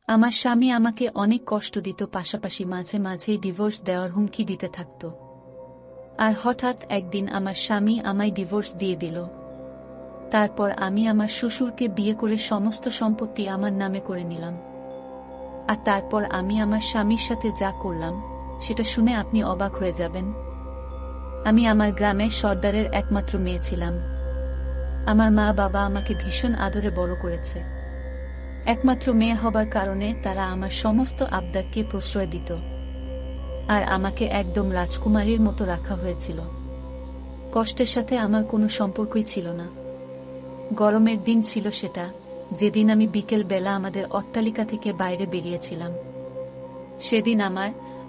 আমার স্বামী আমাকে অনেক কষ্ট দিত, পাশাপাশি মাঝে মাঝেই ডিভোর্স দেওয়ার হুমকি দিতে থাকত। আর হঠাৎ একদিন আমার স্বামী আমায় ডিভোর্স দিয়ে দিল। তারপর আমি আমার শ্বশুরকে বিয়ে করে সমস্ত সম্পত্তি আমার নামে করে নিলাম। আর তারপর আমি আমার স্বামীর সাথে যা করলাম সেটা শুনে আপনি অবাক হয়ে যাবেন। আমি আমার গ্রামের সর্দারের একমাত্র মেয়ে ছিলাম। আমার মা বাবা আমাকে ভীষণ আদরে বড় করেছে। একমাত্র মেয়ে হবার কারণে তারা আমার সমস্ত আবদারকে প্রশ্রয় দিত, আর আমাকে একদম রাজকুমারীর মতো রাখা হয়েছিল। কষ্টের সাথে আমার কোনো সম্পর্কই ছিল না। গরমের দিন ছিল সেটা, যেদিন আমি বিকেল বেলা আমাদের অট্টালিকা থেকে বাইরে বেরিয়েছিলাম। সেদিন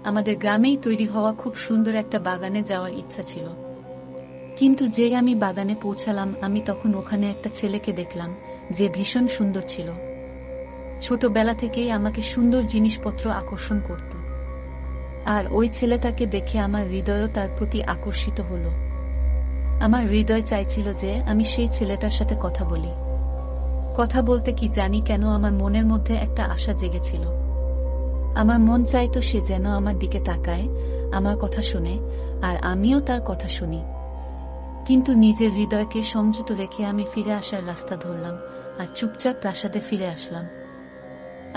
আমাদের গ্রামেই তৈরি হওয়া খুব সুন্দর একটা বাগানে যাওয়ার ইচ্ছা ছিল। কিন্তু যে আমি বাগানে পৌঁছালাম, আমি তখন ওখানে একটা ছেলেকে দেখলাম যে ভীষণ সুন্দর ছিল। ছোটবেলা থেকেই আমাকে সুন্দর জিনিসপত্র আকর্ষণ করত, আর ওই ছেলেটাকে দেখে আমার হৃদয়ও তার প্রতি আকর্ষিত হলো। আমার হৃদয় চাইছিল যে আমি সেই ছেলেটার সাথে কথা বলি। কথা বলতে কি জানি কেন আমার মনের মধ্যে একটা আশা জেগেছিল। আমার মন চাইতো সে যেন আমার দিকে তাকায়, আমার কথা শুনে, আর আমিও তার কথা শুনি। কিন্তু নিজের হৃদয়কে সংযত রেখে আমি ফিরে আসার রাস্তা ধরলাম আর চুপচাপ প্রাসাদে ফিরে আসলাম।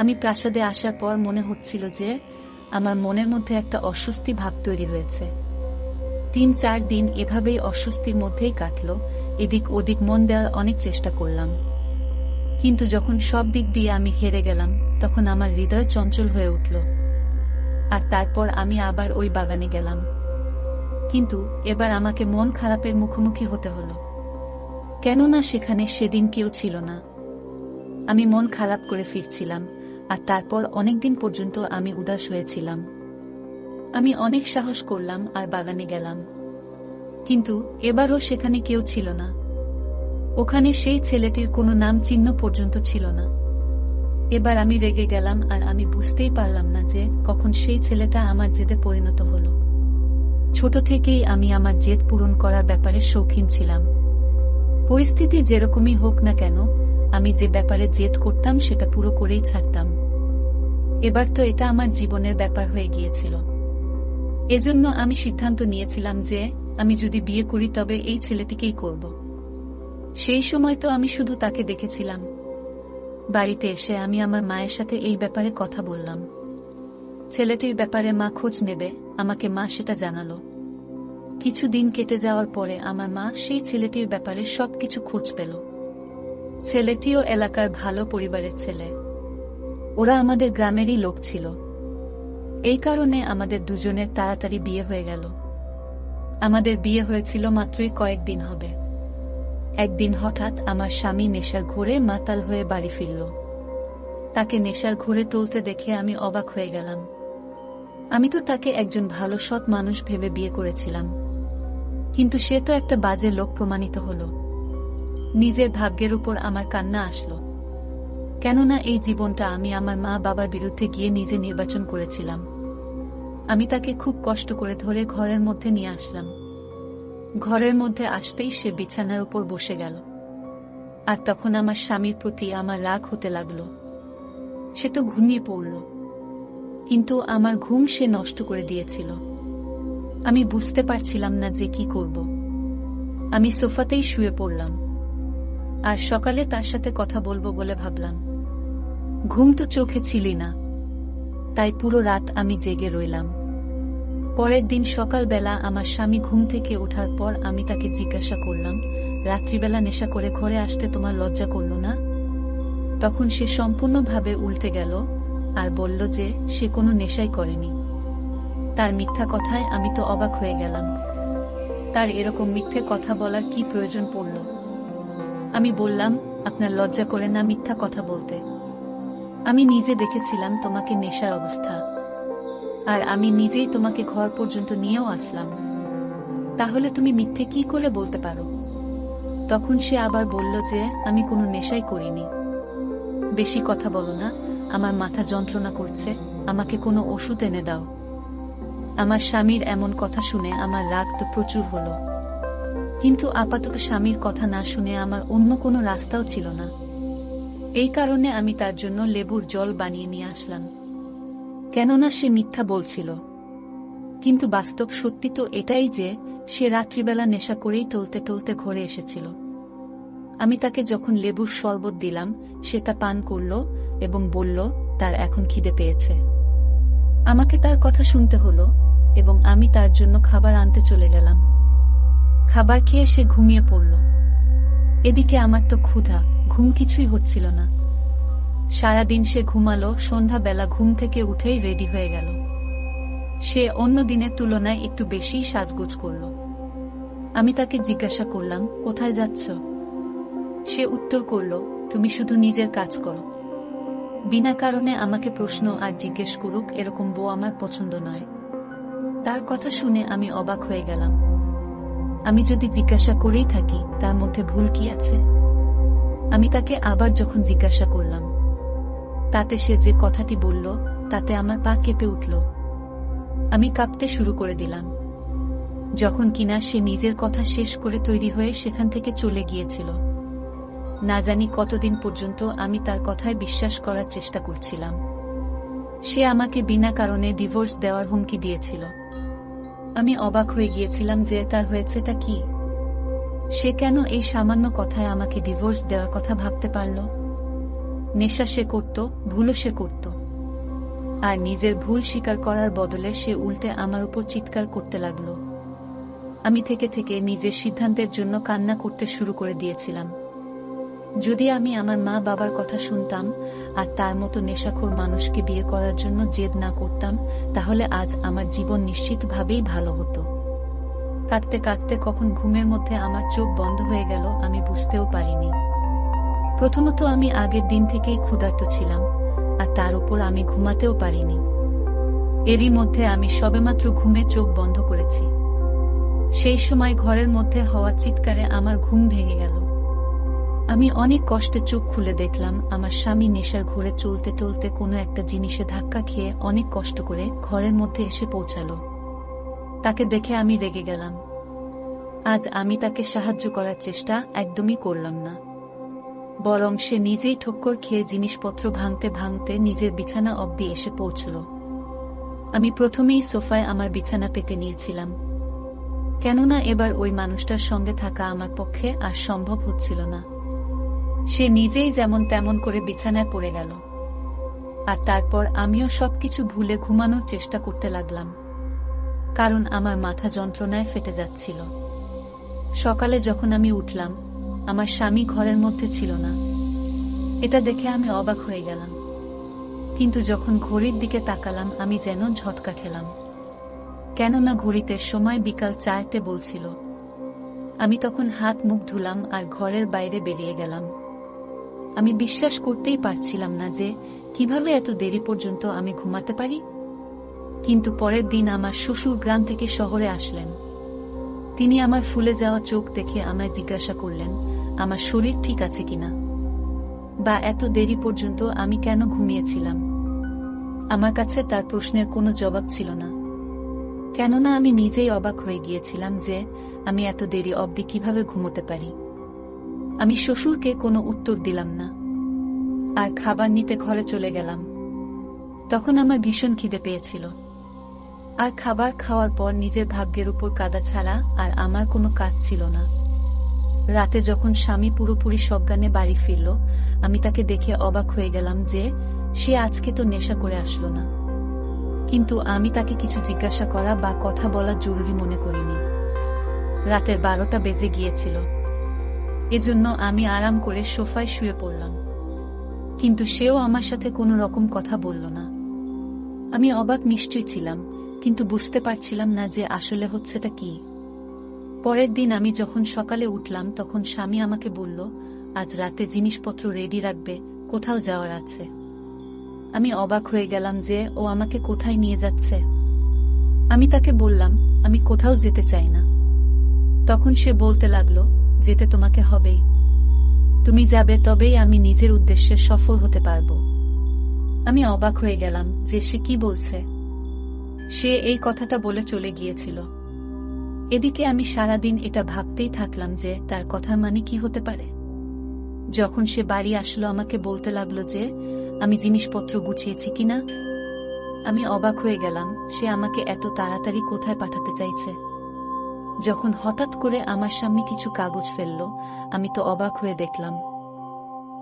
আমি প্রাসাদে আসার পর মনে হচ্ছিল যে আমার মনের মধ্যে একটা অস্বস্তি ভাব তৈরি হয়েছে। ৩-৪ দিন এভাবেই অস্বস্তির মধ্যেই কাটল। এদিক ওদিক মন দেওয়ার অনেক চেষ্টা করলাম, কিন্তু যখন সব দিক দিয়ে আমি হেরে গেলাম, তখন আমার হৃদয় চঞ্চল হয়ে উঠল। আর তারপর আমি আবার ওই বাগানে গেলাম, কিন্তু এবার আমাকে মন খারাপের মুখোমুখি হতে হলো, কেননা সেখানে সেদিন কেউ ছিল না। আমি মন খারাপ করে ফিরছিলাম, আর তারপর অনেকদিন পর্যন্ত আমি উদাস হয়েছিলাম। আমি অনেক সাহস করলাম আর বাগানে গেলাম, কিন্তু এবারও সেখানে কেউ ছিল না। ওখানে সেই ছেলেটির কোনো নাম চিহ্ন পর্যন্ত ছিল না। এবার আমি রেগে গেলাম, আর আমি বুঝতেই পারলাম না যে কখন সেই ছেলেটা আমার জেদে পরিণত হলো। ছোট থেকেই আমি আমার জেদ পূরণ করার ব্যাপারে শৌখিন ছিলাম। পরিস্থিতি যেরকমই হোক না কেন, আমি যে ব্যাপারে জেদ করতাম সেটা পুরো করেই ছাড়তাম। এবার তো এটা আমার জীবনের ব্যাপার হয়ে গিয়েছিল। এজন্য আমি সিদ্ধান্ত নিয়েছিলাম যে আমি যদি বিয়ে করি তবে এই ছেলেটিকেই করব। সেই সময় তো আমি শুধু তাকে দেখেছিলাম। বাড়িতে এসে আমি আমার মায়ের সাথে এই ব্যাপারে কথা বললাম। ছেলেটির ব্যাপারে মা খোঁজ নেবে, আমাকে মা সেটা জানালো। কিছুদিন কেটে যাওয়ার পরে আমার মা সেই ছেলেটির ব্যাপারে সবকিছু খোঁজ পেল। ছেলেটিও এলাকার ভালো পরিবারের ছেলে। ওরা আমাদের গ্রামেরই লোক ছিল। এই কারণে আমাদের দুজনের তাড়াতাড়ি বিয়ে হয়ে গেল। আমাদের বিয়ে হয়েছিল মাত্রই কয়েকদিন হবে। একদিন হঠাৎ আমার স্বামী নেশার ঘোরে মাতাল হয়ে বাড়ি ফিরল। তাকে নেশার ঘোরে টলতে দেখে আমি অবাক হয়ে গেলাম। আমি তো তাকে একজন ভালো সৎ মানুষ ভেবে বিয়ে করেছিলাম, কিন্তু সে তো একটা বাজে লোক প্রমাণিত হলো। নিজের ভাগ্যের উপর আমার কান্না আসলো, কেননা এই জীবনটা আমি আমার মা বাবার বিরুদ্ধে গিয়ে নিজে নির্বাচন করেছিলাম। আমি তাকে খুব কষ্ট করে ধরে ঘরের মধ্যে নিয়ে আসলাম। ঘরের মধ্যে আসতেই সে বিছানার উপর বসে গেল, আর তখন আমার স্বামীর প্রতি আমার রাগ হতে লাগলো। সে তো ঘুমিয়ে পড়ল, কিন্তু আমার ঘুম সে নষ্ট করে দিয়েছিল। আমি বুঝতে পারছিলাম না যে কি করব। আমি সোফাতেই শুয়ে পড়লাম, আর সকালে তার সাথে কথা বলবো বলে ভাবলাম। ঘুম তো চোখে ছিলি না, তাই পুরো রাত আমি জেগে রইলাম। পরের দিন সকালবেলা আমার স্বামী ঘুম থেকে ওঠার পর আমি তাকে জিজ্ঞাসা করলাম, রাত্রিবেলা নেশা করে ঘরে আসতে তোমার লজ্জা করল না? তখন সে সম্পূর্ণভাবে উল্টে গেল আর বলল যে সে কোনো নেশাই করেনি। তার মিথ্যা কথায় আমি তো অবাক হয়ে গেলাম। তার এরকম মিথ্যে কথা বলার কি প্রয়োজন পড়ল? আমি বললাম, আপনার লজ্জা করে না মিথ্যা কথা বলতে? আমি নিজে দেখেছিলাম তোমাকে নেশার অবস্থা, আর আমি নিজেই তোমাকে ঘর পর্যন্ত নিয়েও আসলাম, তাহলে তুমি মিথ্যে কি করে বলতে পারো? তখন সে আবার বলল যে আমি কোনো নেশাই করিনি। বেশি কথা বলো না, আমার মাথা যন্ত্রণা করছে, আমাকে কোনো ওষুধ এনে দাও। আমার স্বামীর এমন কথা শুনে আমার রাগ তো প্রচুর হলো, কিন্তু আপাতত স্বামীর কথা না শুনে আমার অন্য কোনো রাস্তাও ছিল না। এই কারণে আমি তার জন্য লেবুর জল বানিয়ে নিয়ে আসলাম, কেননা সে মিথ্যা বলছিল। কিন্তু বাস্তব সত্যি তো এটাই যে সে রাত্রিবেলা নেশা করেই টলতে টলতে ঘরে এসেছিল। আমি তাকে যখন লেবুর শরবত দিলাম, সে তা পান করল এবং বলল তার এখন খিদে পেয়েছে। আমাকে তার কথা শুনতে হলো এবং আমি তার জন্য খাবার আনতে চলে গেলাম। খাবার খেয়ে সে ঘুমিয়ে পড়ল। এদিকে আমার তো ক্ষুধা, ঘুম কিছুই হচ্ছিল না। সারাদিন সে ঘুমালো, সন্ধ্যাবেলা ঘুম থেকে উঠেই রেডি হয়ে গেল। সে অন্য দিনের তুলনায় একটু বেশি সাজগোজ করল। আমি তাকে জিজ্ঞাসা করলাম, কোথায় যাচ্ছ? সে উত্তর করল, তুমি শুধু নিজের কাজ করো। বিনা কারণে আমাকে প্রশ্ন আর জিজ্ঞেস করুক এরকম বউ আমার পছন্দ নয়। তার কথা শুনে আমি অবাক হয়ে গেলাম। আমি যদি জিজ্ঞাসা করেই থাকি তার মধ্যে ভুল কি আছে? আমি তাকে আবার যখন জিজ্ঞাসা করলাম, তাতে সে যে কথাটি বলল তাতে আমার পা কেঁপে উঠল। আমি কাঁপতে শুরু করে দিলাম। যখন কিনা সে নিজের কথা শেষ করে তৈরি হয়ে সেখান থেকে চলে গিয়েছিল। না জানি কতদিন পর্যন্ত আমি তার কথায় বিশ্বাস করার চেষ্টা করছিলাম। সে আমাকে বিনা কারণে ডিভোর্স দেওয়ার হুমকি দিয়েছিল। আমি অবাক হয়ে গিয়েছিলাম যে তার হয়েছেটা কি। সে কেন এই সামান্য কথায় আমাকে ডিভোর্স দেওয়ার কথা ভাবতে পারল? নেশা সে করত, ভুলও সে করত, আর নিজের ভুল স্বীকার করার বদলে সে উল্টে আমার উপর চিৎকার করতে লাগল। আমি থেকে থেকে নিজের সিদ্ধান্তের জন্য কান্না করতে শুরু করে দিয়েছিলাম। যদি আমি আমার মা বাবার কথা শুনতাম আর তার মতো নেশাখোর মানুষকে বিয়ে করার জন্য জেদ না করতাম, তাহলে আজ আমার জীবন নিশ্চিতভাবেই ভালো হতো। কাঁদতে কাঁদতে কখন ঘুমের মধ্যে আমার চোখ বন্ধ হয়ে গেল আমি বুঝতেও পারিনি। প্রথমত আমি আগের দিন থেকেই ক্ষুধার্ত ছিলাম, আর তার উপর আমি ঘুমাতেও পারিনি। এরই মধ্যে আমি সবেমাত্র ঘুমে চোখ বন্ধ করেছি। সেই সময় ঘরের মধ্যে হওয়া চিৎকারে আমার ঘুম ভেঙে গেল। আমি অনেক কষ্টে চোখ খুলে দেখলাম আমার স্বামী নেশার ঘোরে চলতে চলতে কোনো একটা জিনিসে ধাক্কা খেয়ে অনেক কষ্ট করে ঘরের মধ্যে এসে পৌঁছালো। তাকে দেখে আমি রেগে গেলাম। আজ আমি তাকে সাহায্য করার চেষ্টা একদমই করলাম না, বরং সে নিজেই ঠক্কর খেয়ে জিনিসপত্র ভাঙতে ভাঙতে নিজের বিছানা অবধি এসে পৌঁছল। আমি প্রথমেই সোফায় আমার বিছানা পেতে নিয়েছিলাম, কেননা এবার ওই মানুষটার সঙ্গে থাকা আমার পক্ষে আর সম্ভব হচ্ছিল না। সে নিজেই যেমন তেমন করে বিছানায় পড়ে গেল, আর তারপর আমিও সবকিছু ভুলে ঘুমানোর চেষ্টা করতে লাগলাম, কারণ আমার মাথা যন্ত্রণায় ফেটে যাচ্ছিল। সকালে যখন আমি উঠলাম, আমার স্বামী ঘরের মধ্যে ছিল না। এটা দেখে আমি অবাক হয়ে গেলাম, কিন্তু যখন ঘড়ির দিকে তাকালাম আমি যেন ঝটকা খেলাম, কেননা ঘড়িতে সময় বিকাল 4টে বলছিল। আমি তখন হাত মুখ ধুলাম আর ঘরের বাইরে বেরিয়ে গেলাম। আমি বিশ্বাস করতেই পারছিলাম না যে কিভাবে এত দেরি পর্যন্ত আমি ঘুমাতে পারি। কিন্তু পরের দিন আমার শ্বশুর গ্রাম থেকে শহরে আসলেন। তিনি আমার ফুলে যাওয়া চোখ দেখে আমায় জিজ্ঞাসা করলেন আমার শরীর ঠিক আছে কিনা, বা এত দেরি পর্যন্ত আমি কেন ঘুমিয়েছিলাম। আমার কাছে তার প্রশ্নের কোনো জবাব ছিল না, কেননা আমি নিজেই অবাক হয়ে গিয়েছিলাম যে আমি এত দেরি অবধি কিভাবে ঘুমোতে পারি। আমি শ্বশুরকে কোনো উত্তর দিলাম না, আর খাবার নিতে ঘরে চলে গেলাম। তখন আমার ভীষণ খিদে পেয়েছিল, আর খাবার খাওয়ার পর নিজের ভাগ্যের উপর কাদা ছাড়া আর আমার কোনো কাজ ছিল না। রাতে যখন স্বামী পুরোপুরি সজ্ঞানে বাড়ি ফিরল, আমি তাকে দেখে অবাক হয়ে গেলাম যে সে আজকে তো নেশা করে আসলো না। কিন্তু আমি তাকে কিছু জিজ্ঞাসা করা বা কথা বলা জরুরি মনে করিনি। রাতের 12টা বেজে গিয়েছিল, এজন্য আমি আরাম করে সোফায় শুয়ে পড়লাম, কিন্তু সেও আমার সাথে কোনো রকম কথা বলল না। আমি অবাক নিশ্চয়ই ছিলাম, কিন্তু বুঝতে পারছিলাম না যে আসলে হচ্ছেটা কি। পরের দিন আমি যখন সকালে উঠলাম তখন স্বামী আমাকে বলল আজ রাতে জিনিসপত্র রেডি রাখবে, কোথাও যাওয়ার আছে। আমি অবাক হয়ে গেলাম যে ও আমাকে কোথায় নিয়ে যাচ্ছে। আমি তাকে বললাম আমি কোথাও যেতে চাই না। তখন সে বলতে লাগলো যেতে তোমাকে হবেই, তুমি যাবে তবেই আমি নিজের উদ্দেশ্যে সফল হতে পারবো। আমি অবাক হয়ে গেলাম যে সে কি বলছে। সে এই কথাটা বলে চলে গিয়েছিল। এদিকে আমি সারাদিন এটা ভাবতেই থাকলাম যে তার কথার মানে কি হতে পারে। যখন সে বাড়ি আসলো আমাকে বলতে লাগলো যে আমি জিনিসপত্র গুছিয়েছি কিনা। আমি অবাক হয়ে গেলাম, সে আমাকে এত তাড়াতাড়ি কোথায় পাঠাতে চাইছে। যখন হঠাৎ করে আমার সামনে কিছু কাগজ ফেলল, আমি তো অবাক হয়ে দেখলাম।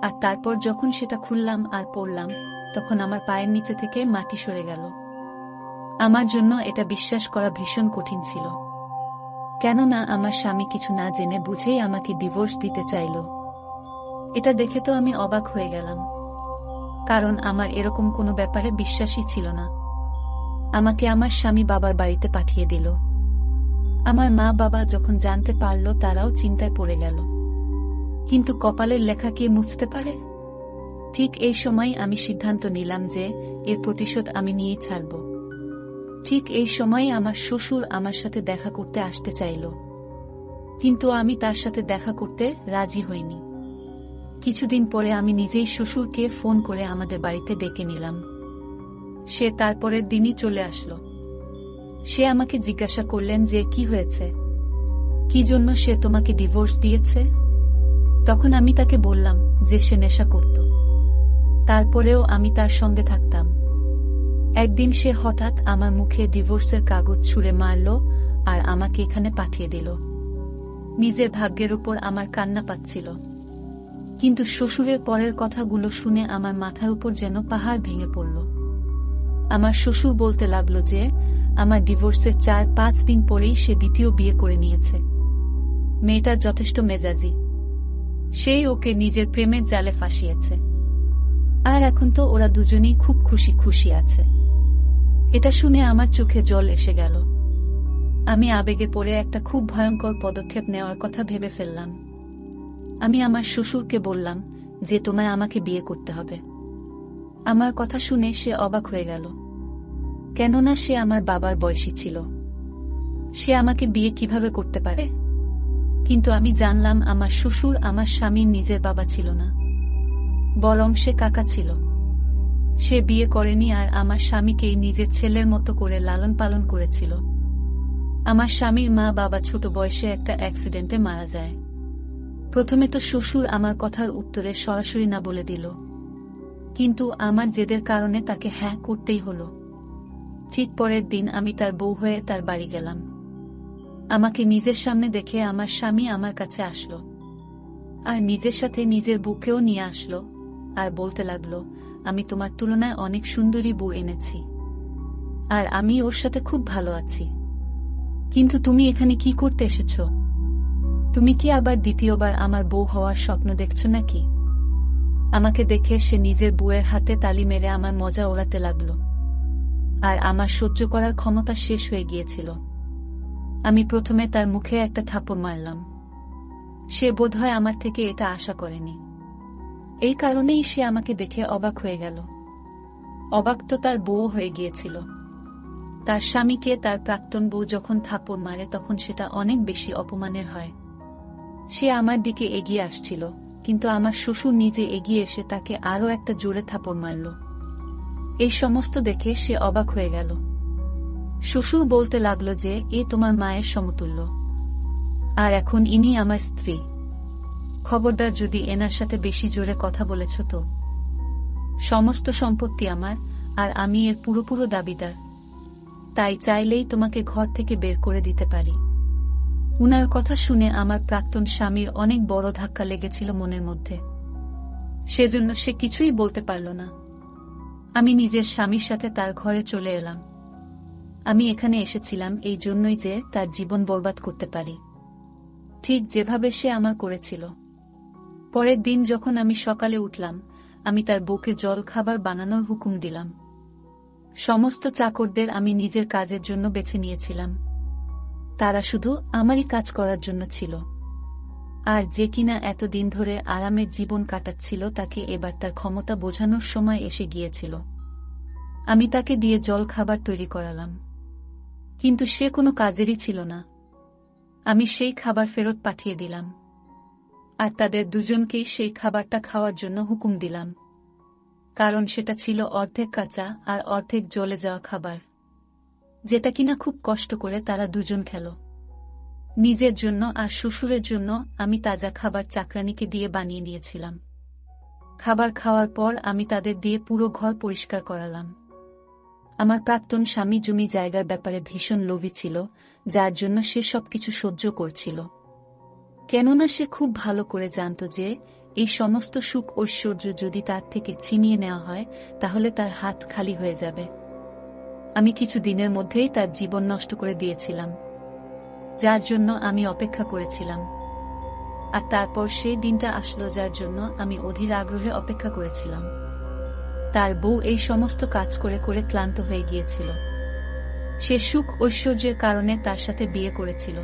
আর তারপর যখন সেটা খুললাম আর পড়লাম, তখন আমার পায়ের নিচে থেকে মাটি সরে গেল। আমার জন্য এটা বিশ্বাস করা ভীষণ কঠিন ছিল, কেননা আমার স্বামী কিছু না জেনে বুঝেই আমাকে ডিভোর্স দিতে চাইল। এটা দেখে তো আমি অবাক হয়ে গেলাম, কারণ আমার এরকম কোনো ব্যাপারে বিশ্বাসই ছিল না। আমাকে আমার স্বামী বাবার বাড়িতে পাঠিয়ে দিল। আমার মা বাবা যখন জানতে পারল, তারাও চিন্তায় পড়ে গেল। কিন্তু কপালের লেখা কে মুছতে পারে? ঠিক এই সময় আমি সিদ্ধান্ত নিলাম যে এর প্রতিশোধ আমি নিয়েই ছাড়ব। ঠিক এই সময় আমার শ্বশুর আমার সাথে দেখা করতে আসতে চাইল, কিন্তু আমি তার সাথে দেখা করতে রাজি হইনি। কিছুদিন পরে আমি নিজেই শ্বশুরকে ফোন করে আমাদের বাড়িতে ডেকে নিলাম। সে তারপরের দিনই চলে আসলো। সে আমাকে জিজ্ঞাসা করলেন যে কি হয়েছে, কি জন্য সে তোমাকে ডিভোর্স দিয়েছে। তখন আমি তাকে বললাম যে সে নেশা করত, তারপরেও আমি তার সঙ্গে থাকতাম। একদিন সে হঠাৎ আমার মুখে ডিভোর্সের কাগজ ছুঁড়ে মারল আর আমাকে এখানে পাঠিয়ে দিল। নিজের ভাগ্যের উপর আমার কান্না পাচ্ছিল, কিন্তু শ্বশুরের পরের কথাগুলো শুনে আমার মাথার উপর যেন পাহাড় ভেঙে পড়ল। আমার শ্বশুর বলতে লাগলো যে আমার ডিভোর্সের 4-5 দিন পরেই সে দ্বিতীয় বিয়ে করে নিয়েছে। মেয়েটা যথেষ্ট মেজাজি, সেই ওকে নিজের প্রেমের জালে ফাঁসিয়েছে। আর এখন তো ওরা দুজনেই খুব খুশি খুশি আছে। এটা শুনে আমার চোখে জল এসে গেল। আমি আবেগে পড়ে একটা খুব ভয়ঙ্কর পদক্ষেপ নেওয়ার কথা ভেবে ফেললাম। আমি আমার শ্বশুরকে বললাম যে তোমায় আমাকে বিয়ে করতে হবে। আমার কথা শুনে সে অবাক হয়ে গেল, কেননা সে আমার বাবার বয়সী ছিল। সে আমাকে বিয়ে কিভাবে করতে পারে? কিন্তু আমি জানলাম আমার শ্বশুর আমার স্বামীর নিজের বাবা ছিল না, বরং সে কাকা ছিল। সে বিয়ে করেনি আর আমার স্বামীকেই নিজের ছেলের মতো করে লালন পালন করেছিল। আমার স্বামীর মা বাবা ছোট বয়সে একটা অ্যাক্সিডেন্টে মারা যায়। প্রথমে তো শ্বশুর আমার কথার উত্তরে সরাসরি না বলে দিল, কিন্তু আমার জেদের কারণে তাকে হ্যাঁ করতেই হলো। ঠিক পরের দিন আমি তার বউ হয়ে তার বাড়ি গেলাম। আমাকে নিজের সামনে দেখে আমার স্বামী আমার কাছে আসলো, আর নিজের সাথে নিজের বউকেও নিয়ে আসলো, আর বলতে লাগলো, আমি তোমার তুলনায় অনেক সুন্দরী বউ এনেছি, আর আমি ওর সাথে খুব ভালো আছি। কিন্তু তুমি এখানে কি করতে এসেছো? তুমি কি আবার দ্বিতীয়বার আমার বউ হওয়ার স্বপ্ন দেখছো নাকি? আমাকে দেখে সে নিজের বউয়ের হাতে তালি মেরে আমার মজা ওড়াতে লাগলো, আর আমার সহ্য করার ক্ষমতা শেষ হয়ে গিয়েছিল। আমি প্রথমে তার মুখে একটা থাপড় মারলাম। সে বোধহয় আমার থেকে এটা আশা করেনি। এই কারণেই সে আমাকে দেখে অবাক হয়ে গেল। অবাক তো তার বউ হয়ে গিয়েছিল। তার স্বামীকে তার প্রাক্তন বউ যখন থাপড় মারে তখন সেটা অনেক বেশি অপমানের হয়। সে আমার দিকে এগিয়ে আসছিল, কিন্তু আমার শ্বশুর নিজে এগিয়ে এসে তাকে আরও একটা জোরে থাপড় মারল। এই সমস্ত দেখে সে অবাক হয়ে গেল। শ্বশুর বলতে লাগলো যে এ তোমার মায়ের সমতুল্য, আর এখন ইনি আমার স্ত্রী। খবরদার যদি এনার সাথে বেশি জোরে কথা বলেছ তো। সমস্ত সম্পত্তি আমার, আর আমি এর পুরোপুরো দাবিদার। তাই চাইলেই তোমাকে ঘর থেকে বের করে দিতে পারি। উনার কথা শুনে আমার প্রাক্তন স্বামীর অনেক বড় ধাক্কা লেগেছিল মনের মধ্যে। সেজন্য সে কিছুই বলতে পারল না। আমি নিজের স্বামীর সাথে তার ঘরে চলে এলাম। আমি এখানে এসেছিলাম এই জন্যই যে তার জীবন বরবাদ করতে পারি, ঠিক যেভাবে সে আমার করেছিল। পরের দিন যখন আমি সকালে উঠলাম, আমি তার বউকে জল খাবার বানানোর হুকুম দিলাম। সমস্ত চাকরদের আমি নিজের কাজের জন্য বেছে নিয়েছিলাম। তারা শুধু আমারই কাজ করার জন্য ছিল। আর যে কিনা এতদিন ধরে আরামের জীবন কাটাচ্ছিল, তাকে এবার তার ক্ষমতা বোঝানোর সময় এসে গিয়েছিল। আমি তাকে দিয়ে জল খাবার তৈরি করালাম, কিন্তু সে কোনো কাজেরই ছিল না। আমি সেই খাবার ফেরত পাঠিয়ে দিলাম, আর তাদের দুজনকেই সেই খাবারটা খাওয়ার জন্য হুকুম দিলাম, কারণ সেটা ছিল অর্ধেক কাঁচা আর অর্ধেক জ্বলে যাওয়া খাবার, যেটা কিনা খুব কষ্ট করে তারা দুজন খেল। নিজের জন্য আর শ্বশুরের জন্য আমি তাজা খাবার চাকরানিকে দিয়ে বানিয়ে নিয়েছিলাম। খাবার খাওয়ার পর আমি তাদের দিয়ে পুরো ঘর পরিষ্কার করালাম। আমার প্রাক্তন স্বামী জমি জায়গার ব্যাপারে ভীষণ লোভী ছিল, যার জন্য সে সবকিছু সহ্য করছিল। কেননা সে খুব ভালো করে জানত যে এই সমস্ত সুখ ঐশ্বর্য যদি তার থেকে ছিনিয়ে নেওয়া হয় তাহলে তার হাত খালি হয়ে যাবে। আমি কিছু দিনের মধ্যেই তার জীবন নষ্ট করে দিয়েছিলাম, যার জন্য আমি অপেক্ষা করেছিলাম। আর তারপর সেই দিনটা আসলো যার জন্য আমি অধীর আগ্রহে অপেক্ষা করেছিলাম। তার বউ এই সমস্ত কাজ করে করে ক্লান্ত হয়ে গিয়েছিল। সে সুখ ঐশ্বর্যের কারণে তার সাথে বিয়ে করেছিল,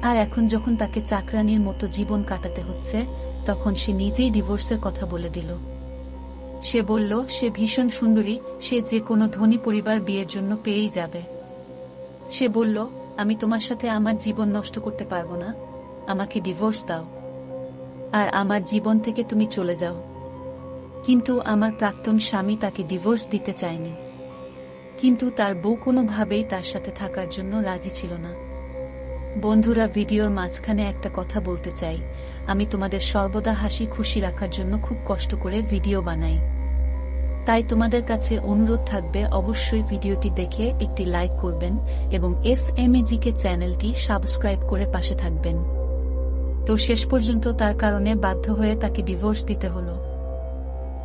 আর এখন যখন তাকে চাকরানির মতো জীবন কাটাতে হচ্ছে তখন সে নিজেই ডিভোর্সের কথা বলে দিল। সে বলল সে ভীষণ সুন্দরী, সে যে কোনো ধনী পরিবার বিয়ের জন্য পেয়েই যাবে। সে বলল, আমি তোমার সাথে আমার জীবন নষ্ট করতে পারবো না, আমাকে ডিভোর্স দাও আর আমার জীবন থেকে তুমি চলে যাও। কিন্তু আমার প্রাক্তন স্বামী তাকে ডিভোর্স দিতে চায়নি, কিন্তু তার বউ কোনোভাবেই তার সাথে থাকার জন্য রাজি ছিল না। বন্ধুরা, ভিডিওর মাঝখানে একটা কথা বলতে চাই, আমি তোমাদের সর্বদা হাসি খুশি রাখার জন্য খুব কষ্ট করে ভিডিও বানাই। তাই তোমাদের কাছে অনুরোধ থাকবে অবশ্যই ভিডিওটি দেখে একটি লাইক করবেন এবং SMAGK চ্যানেলটি সাবস্ক্রাইব করে পাশে থাকবেন। তো শেষ পর্যন্ত তার কারণে বাধ্য হয়ে তাকে ডিভোর্স দিতে হলো,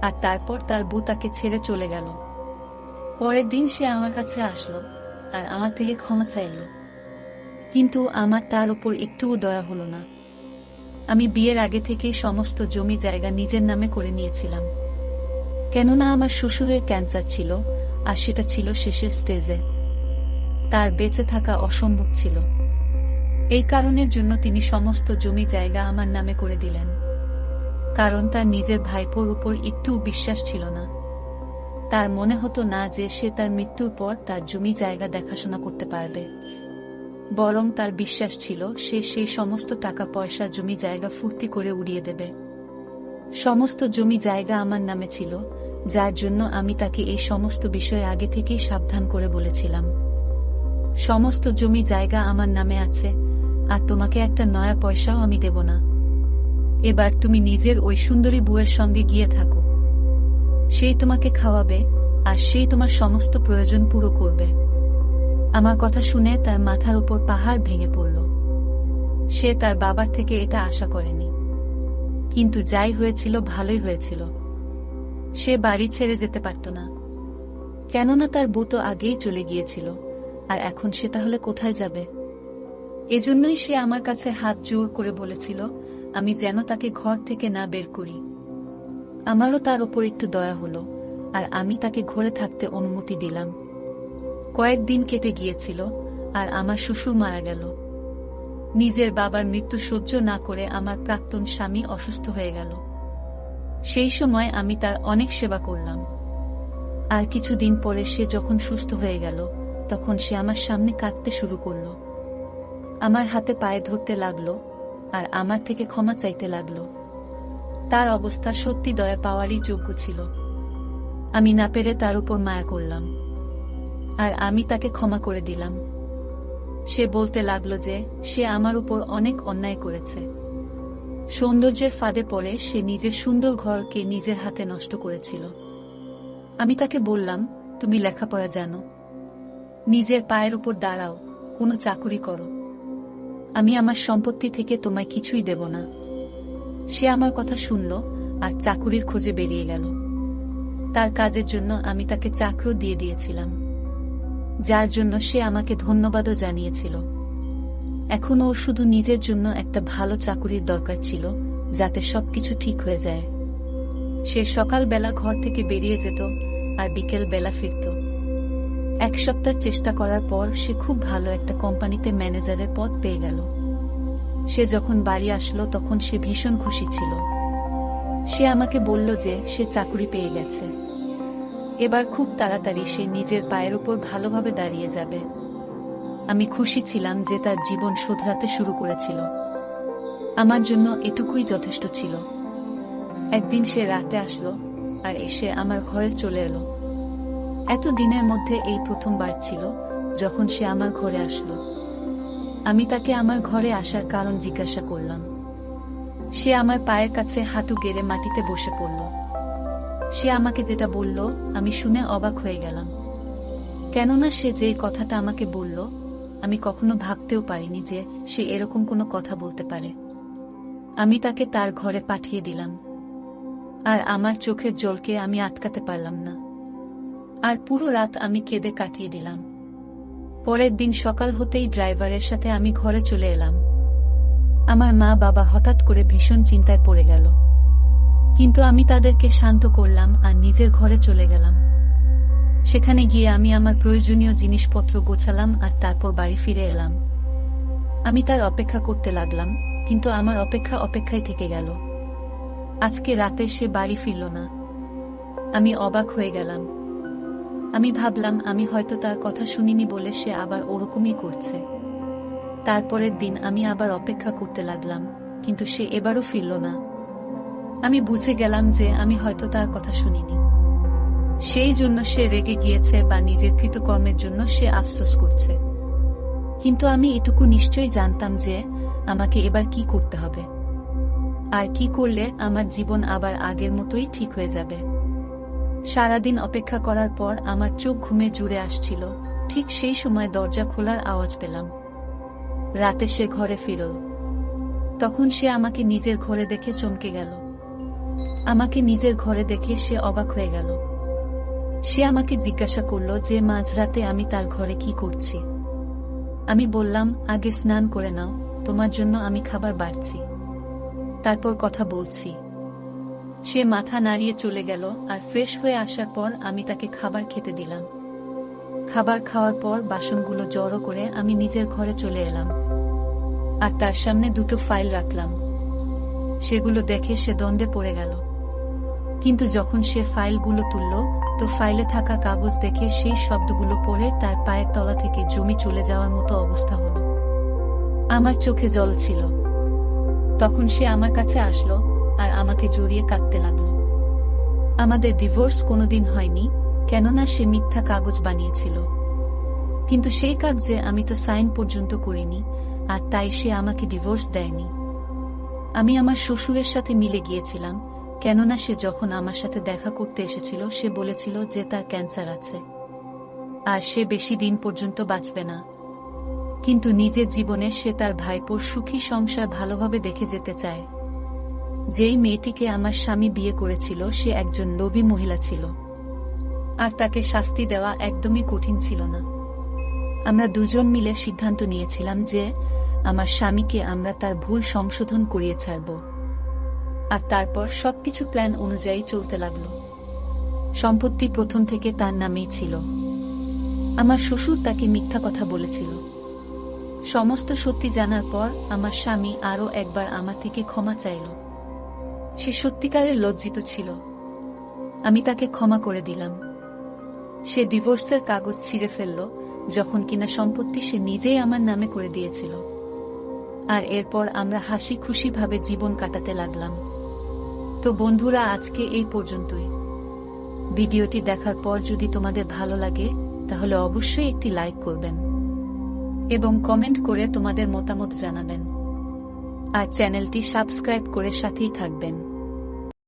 আর তারপর তার বউ তাকে ছেড়ে চলে গেল। পরের দিন সে আমার কাছে আসলো আর আমার থেকে ক্ষমা চাইল, কিন্তু আমার তার উপর একটুও দয়া হলো না। আমি বিয়ের আগে থেকেই সমস্ত জমি জায়গা নিজের নামে করে নিয়েছিলাম, কেননা আমার শ্বশুরের ক্যান্সার ছিল আর সেটা ছিল শেষের স্টেজে। তার বেঁচে থাকা অসম্ভব ছিল, এই কারণের জন্য তিনি সমস্ত জমি জায়গা আমার নামে করে দিলেন, কারণ তার নিজের ভাইপোর উপর একটুও বিশ্বাস ছিল না। তার মনে হতো না যে সে তার মৃত্যুর পর তার জমি জায়গা দেখাশোনা করতে পারবে, বরং তার বিশ্বাস ছিল সে সেই সমস্ত টাকা পয়সা জমি জায়গা ফুর্তি করে উড়িয়ে দেবে। সমস্ত জমি জায়গা আমার নামে ছিল, যার জন্য আমি তাকে এই সমস্ত বিষয়ে আগে থেকেই সাবধান করে বলেছিলাম, সমস্ত জমি জায়গা আমার নামে আছে আর তোমাকে একটা নয়া পয়সাও আমি দেব না। এবার তুমি নিজের ওই সুন্দরী বউয়ের সঙ্গে গিয়ে থাকো, সেই তোমাকে খাওয়াবে আর সেই তোমার সমস্ত প্রয়োজন পুরো করবে। আমার কথা শুনে তার মাথার উপর পাহাড় ভেঙে পড়ল। সে তার বাবার থেকে এটা আশা করেনি, কিন্তু যাই হয়েছিল ভালোই হয়েছিল। সে বাড়ি ছেড়ে যেতে পারত না, কেননা তার বউ তো আগেই চলে গিয়েছিল, আর এখন সে তাহলে কোথায় যাবে? এজন্যই সে আমার কাছে হাত জোর করে বলেছিল আমি যেন তাকে ঘর থেকে না বের করি। আমারও তার ওপর একটু দয়া হলো আর আমি তাকে ঘরে থাকতে অনুমতি দিলাম। কয়েকদিন কেটে গিয়েছিল আর আমার শ্বশুর মারা গেল। নিজের বাবার মৃত্যু সহ্য না করে আমার প্রাক্তন স্বামী অসুস্থ হয়ে গেল। সেই সময় আমি তার অনেক সেবা করলাম, আর কিছুদিন পরে সে যখন সুস্থ হয়ে গেল তখন সে আমার সামনে কাঁদতে শুরু করল, আমার হাতে পায়ে ধরতে লাগলো আর আমার থেকে ক্ষমা চাইতে লাগলো। তার অবস্থা সত্যি দয়া পাওয়ারই যোগ্য ছিল। আমি না পেরে তার উপর মায়া করলাম আর আমি তাকে ক্ষমা করে দিলাম। সে বলতে লাগলো যে সে আমার উপর অনেক অন্যায় করেছে। সৌন্দর্যের ফাঁদে পড়ে সে নিজের সুন্দর ঘরকে নিজের হাতে নষ্ট করেছিল। আমি তাকে বললাম, তুমি লেখাপড়া জানো, নিজের পায়ের উপর দাঁড়াও, কোনো চাকুরি করো, আমি আমার সম্পত্তি থেকে তোমায় কিছুই দেব না। সে আমার কথা শুনল আর চাকুরির খোঁজে বেরিয়ে গেল। তার কাজের জন্য আমি তাকে চাকরও দিয়ে দিয়েছিলাম, যার জন্য সে আমাকে ধন্যবাদও জানিয়েছিল। এখন ও শুধু নিজের জন্য একটা ভালো চাকুরির দরকার ছিল, যাতে সবকিছু ঠিক হয়ে যায়। সে সকালবেলা ঘর থেকে বেরিয়ে যেত আর বিকেল বেলা ফিরত। এক সপ্তাহ চেষ্টা করার পর সে খুব ভালো একটা কোম্পানিতে ম্যানেজারের পদ পেয়ে গেল। সে যখন বাড়ি আসলো তখন সে ভীষণ খুশি ছিল। সে আমাকে বলল যে সে চাকুরি পেয়ে গেছে, এবার খুব তাড়াতাড়ি সে নিজের পায়ের উপর ভালোভাবে দাঁড়িয়ে যাবে। আমি খুশি ছিলাম যে তার জীবন শোধরাতে শুরু করেছিল। আমার জন্য এটুকুই যথেষ্ট ছিল। একদিন সে রাতে আসলো আর এসে আমার ঘরে চলে এলো। এত দিনের মধ্যে এই প্রথমবার ছিল যখন সে আমার ঘরে আসলো। আমি তাকে আমার ঘরে আসার কারণ জিজ্ঞাসা করলাম। সে আমার পায়ের কাছে হাঁটু গেড়ে মাটিতে বসে পড়ল। সে আমাকে যেটা বলল আমি শুনে অবাক হয়ে গেলাম, কেননা সে যে কথাটা আমাকে বলল আমি কখনো ভাবতেও পারিনি যে সে এরকম কোনো কথা বলতে পারে। আমি তাকে তার ঘরে পাঠিয়ে দিলাম, আর আমার চোখের জলকে আমি আটকাতে পারলাম না। আর পুরো রাত আমি কেঁদে কাটিয়ে দিলাম। পরের দিন সকাল হতেই ড্রাইভারের সাথে আমি ঘরে চলে এলাম। আমার মা বাবা হঠাৎ করে ভীষণ চিন্তায় পড়ে গেল, কিন্তু আমি তাদেরকে শান্ত করলাম আর নিজের ঘরে চলে গেলাম। সেখানে গিয়ে আমি আমার প্রয়োজনীয় জিনিসপত্র গোছালাম আর তারপর বাড়ি ফিরে এলাম। আমি তার অপেক্ষা করতে লাগলাম, কিন্তু আমার অপেক্ষায় থেকে গেল। আজকে রাতে সে বাড়ি ফিরল না। আমি অবাক হয়ে গেলাম। আমি ভাবলাম আমি হয়তো তার কথা শুনিনি বলে সে আবার ওরকমই করছে। তারপরের দিন আমি আবার অপেক্ষা করতে লাগলাম, কিন্তু সে এবারও ফিরল না। আমি বুঝে গেলাম যে আমি হয়তো তার কথা শুনিনি। সেই জন্য সে রেগে গিয়েছে বা নিজের কৃতকর্মের জন্য সে আফসোস করছে। কিন্তু আমি এটুকু নিশ্চয়ই জানতাম যে আমাকে এবার কি করতে হবে, আর কি করলে আমার জীবন আবার আগের মতোই ঠিক হয়ে যাবে। সারাদিন অপেক্ষা করার পর আমার চোখ ঘুমে জুড়ে আসছিল। ঠিক সেই সময় দরজা খোলার আওয়াজ পেলাম। রাতে সে ঘরে ফিরল। তখন সে আমাকে নিজের ঘরে দেখে চমকে গেল। আমাকে নিজের ঘরে দেখে সে অবাক হয়ে গেল। সে আমাকে জিজ্ঞাসা করল যে মাঝরাতে আমি তার ঘরে কি করছি। আমি বললাম, আগে স্নান করে নাও, তোমার জন্য আমি খাবার বাড়ছি, তারপর কথা বলছি। সে মাথা নাড়িয়ে চলে গেল, আর ফ্রেশ হয়ে আসার পর আমি তাকে খাবার খেতে দিলাম। খাবার খাওয়ার পর বাসনগুলো জড়ো করে আমি নিজের ঘরে চলে এলাম, আর তার সামনে দুটো ফাইল রাখলাম। সেগুলো দেখে সে দ্বন্দ্বে পড়ে গেল, কিন্তু যখন সে ফাইলগুলো তুলল তো ফাইলে থাকা কাগজ দেখে সেই শব্দগুলো পড়ে তার পায়ের তলা থেকে জমি চলে যাওয়ার মতো অবস্থা হলো। আমার চোখে জল ছিল। তখন সে আমার কাছে আসলো আর আমাকে জড়িয়ে কাঁদতে লাগলো। আমাদের ডিভোর্স কোনোদিন হয়নি, কেননা সে মিথ্যা কাগজ বানিয়েছিল। কিন্তু সেই কাগজে আমি তো সাইন পর্যন্ত করিনি, আর তাই সে আমাকে ডিভোর্স দেয়নি। আমি আমার শ্বশুরের সাথে মিলে গিয়েছিলাম, কেননা সে যখন আমার সাথে দেখা করতে এসেছিল সে বলেছিল যে তার ক্যান্সার আছে, আর সে বেশি দিন পর্যন্ত বাঁচবে না। কিন্তু নিজের জীবনে সে তার ভাইপোর সুখী সংসার ভালোভাবে দেখে যেতে চায়। যেই মেয়েটিকে আমার স্বামী বিয়ে করেছিল সে একজন লোভী মহিলা ছিল, আর তাকে শাস্তি দেওয়া একদমই কঠিন ছিল না। আমরা দুজন মিলে সিদ্ধান্ত নিয়েছিলাম যে আমার স্বামীকে আমরা তার ভুল সংশোধন করিয়ে ছাড়ব, আর তারপর সবকিছু প্ল্যান অনুযায়ী চলতে লাগলো। সম্পত্তি প্রথম থেকে তার নামেই ছিল। আমার শ্বশুর তাকে মিথ্যা কথা বলেছিল। সমস্ত সত্যি জানার পর আমার স্বামী আরও একবার আমার থেকে ক্ষমা চাইল। সে সত্যিকারের লজ্জিত ছিল। আমি তাকে ক্ষমা করে দিলাম। সে ডিভোর্সের কাগজ ছিঁড়ে ফেলল, যখন কিনা সম্পত্তি সে নিজেই আমার নামে করে দিয়েছিল। আর এরপর আমরা হাসি খুশি ভাবে জীবন কাটাতে লাগলাম। তো বন্ধুরা, আজকে এই পর্যন্তই। ভিডিওটি দেখার পর যদি তোমাদের ভালো লাগে তাহলে অবশ্যই একটি লাইক করবেন এবং কমেন্ট করে তোমাদের মতামত জানাবেন, আর চ্যানেলটি সাবস্ক্রাইব করে সাথেই থাকবেন।